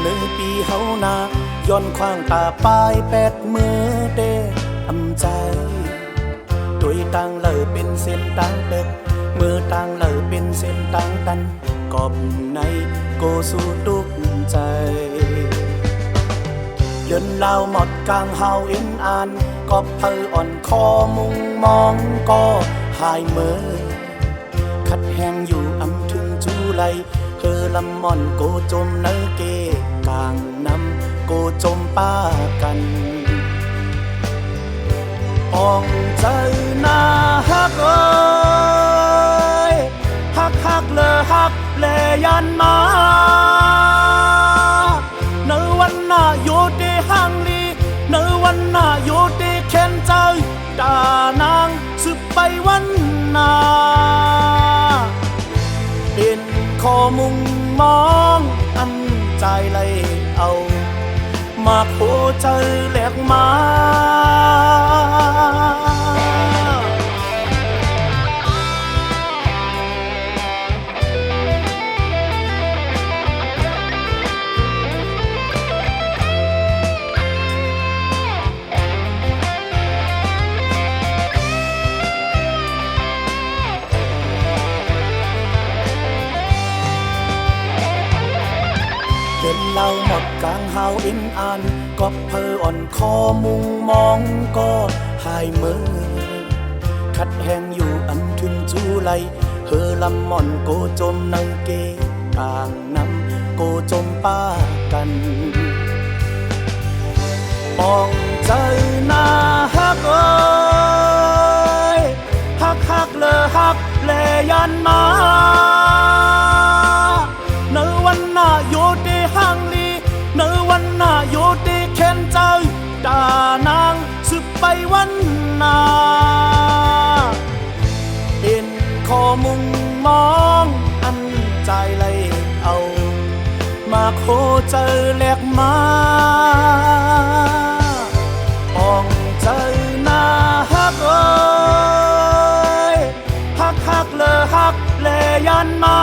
เนื้อปีเฮานาย้อนควางตาปลายแปดมือเดอำใจโดยต่างเหล่าเป็นเส้นต่างเด็กมือต่างเหล่าเป็นเส้นต่างตันกอบในโกสู่ตุกใจเดินลาวหมดกลางเฮาเอ็นอ่านกอบเพออ่อนคอมุงมองก็หายเมื่อขัดแหงอยู่อำถึงจูไลเฮอลำม่อนโกจมเนเกกลางน้ำโกจมป้ากันอ่องใจนาฮักเอ้ยฮักฮักเลอฮักเลยันมาเนวันหน้าอยู่ที่ห้างลีเนวันหน้าอยู่ที่เข็นใจตานางสืบไปวันหน้าเป็นขอมุงมองอันใจเลยเอามาโคใจแหลกมาเดินเล่าหมดกลางเฮาอินอ่านก็เพออ่อนคอมุงมองก็หายเมื่อขัดแหงอยู่อันถึงจูไลเฮอลำม่อนโกจมในเกต่างน้ำโกจมป้ากันมองใจนาฮักเอ้ยฮักฮักเลอฮักเลยันมาเนวันหน้าอยู่ที่ห้างลีเนวันหน้าอยู่ที่เข็นใจตานางสืบไปวันหน้าเป็นขอมุงมองอันใจเลยเอามาโคเจอแหลกมาอ่องใจนาฮักเอ้ยฮักฮักเลอฮักเลยันมา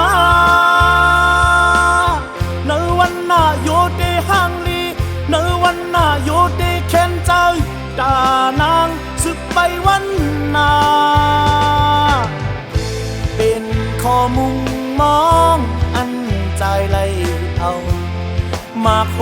เนวันหน้าอยู่ที่ห้างลีเนวันหน้าอยู่ที่เข็นใจตานางสึกไปวันหน้าเป็นขอมุงมองอันใจเลยเอามาโค